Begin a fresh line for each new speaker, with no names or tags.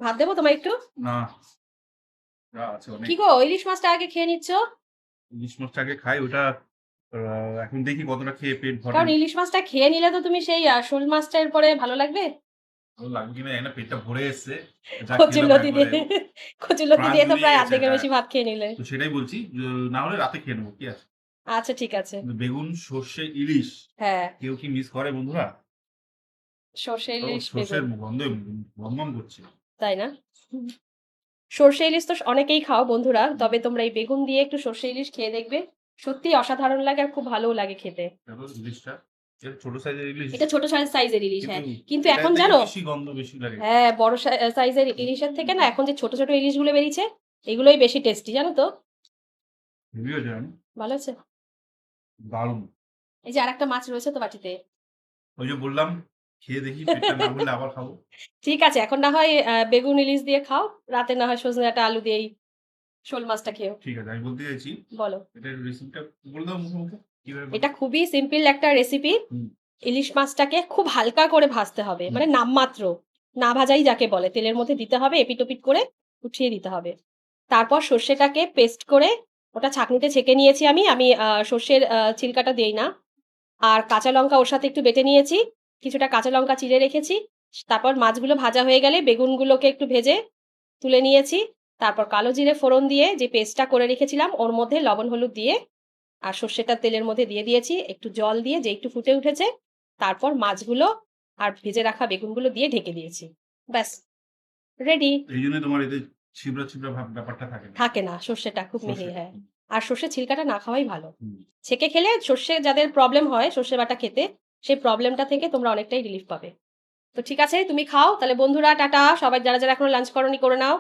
ভাত দেবো তোমায় একটু?
না, যা আছে অনেক।
কি গো, ইলিশ মাছটা আগে খেয়ে নিচ্ছ?
ইলিশ মাছটাকে খাই, ওটা এখন দেখি কতটা খেয়ে পেট ভরে।
কারণ ইলিশ মাছটা খেয়ে নিলে তো তুমি সেই শোল মাছটার পরে ভালো লাগবে।
ভালো লাগবে কিনা জানি না, পেটটা ভরে এসছে। যা
কচুর
খেলাম
লতি
একবারে
দিয়ে কচুর লতি
প্রাণ
দিয়ে তো
জুড়িয়ে
প্রায়
গেছে।
অর্ধেকের
হ্যাঁ,
বেশি ভাত খেয়ে নিলে।
তো সেটাই বলছি, না হলে রাতে খেয়ে নেবো, কি আছে।
আচ্ছা ঠিক আছে।
কিন্তু বেগুন, সর্ষে, ইলিশ
হ্যাঁ,
কেউ কি মিস করে বন্ধুরা?
সর্ষে
ও
ইলিশ
সর্ষের
বেগুন,
গন্ধে গমগম করছে।
তাই না? সর্ষে ইলিশ তো অনেকেই খাও বন্ধুরা, তবে তোমরা এই বেগুন দিয়ে একটু সর্ষে ইলিশ খেয়ে দেখবে। সত্যিই অসাধারণ লাগে আর খুব ভালোও লাগে খেতে।
দেখো ইলিশটা, এটা ছোট সাইজের ইলিশ,
এটা ছোট সাইজের ইলিশ,
কিন্তু
হ্যাঁ। কিন্তু
এটা
এখন
থেকে
জানো,
বেশি গন্ধ বেশি লাগে।
হ্যাঁ, বড় সাইজের ইলিশের থেকে না এখন যে ছোট ছোট ইলিশগুলো বেরিয়েছে, এগুলোই বেশি টেস্টি, জানো তো?
হেভি হয়েছে, জানো?
ভালো আছে।
দারুণ।
এই যে আরেকটা মাছ রয়েছে তো বাটিতে।
ওই যে বললাম, খেয়ে দেখি, পেটটা না ভরলে আবার খাবো।
ঠিক আছে, এখন না হয় বেগুন ইলিশ দিয়ে খাও, রাতে না হয় সজনে ডাঁটা আলু দিয়েই শোল মাছটা খেও।
ঠিক আছে, আমি বলতে চাইছি,
বলো।
এটার রেসিপিটা বলে দাও মুখে মুখে, কিভাবে করবে?
এটা খুবই সিম্পল একটা রেসিপি।
হুম,
ইলিশ মাছটাকে খুব হালকা করে ভাজতে হবে,
হুম,
মানে নামমাত্র, না ভাজাই যাকে বলে, তেলের মধ্যে দিতে হবে, এপিট ওপিট করে উঠিয়ে দিতে হবে। তারপর সর্ষেটাকে পেস্ট করে ওটা ছাঁকনিতে ছেঁকে নিয়েছি আমি। আমি সর্ষের ছিলকাটা দেই না। আর কাঁচা লঙ্কা ওর সাথে একটু বেটে নিয়েছি, কিছুটা কাঁচা লঙ্কা চিড়ে রেখেছি। তারপর মাছগুলো ভাজা হয়ে গেলে বেগুনগুলোকে একটু ভেজে তুলে নিয়েছি। তারপর কালো জিরে ফোড়ন দিয়ে যে পেস্টটা করে রেখেছিলাম ওর মধ্যে লবণ হলুদ দিয়ে আর সর্ষেটা তেলের মধ্যে দিয়ে দিয়েছি, একটু জল দিয়ে যে একটু ফুটে উঠেছে, তারপর মাছগুলো আর ভেজে রাখা বেগুনগুলো দিয়ে ঢেকে দিয়েছি। ব্যাস, রেডি।
এই জন্য তোমার এতে ছিবড়া ছিবড়া ভাব ব্যাপারটা থাকে না।
থাকে না, সর্ষেটা খুব মিহি,
সর্ষে,
হ্যাঁ। আর সর্ষের ছিলকাটা না খাওয়াই ভালো।
হুম।
ছেঁকে খেলে সর্ষে যাদের প্রবলেম হয় সর্ষে বাটা খেতে, সেই প্রবলেমটা থেকে তোমরা অনেকটাই রিলিফ পাবে। তো ঠিক আছে, তুমি খাও তাহলে বন্ধুরা, টাটা। সবাই যারা যারা এখনো লাঞ্চ করনি করে নাও।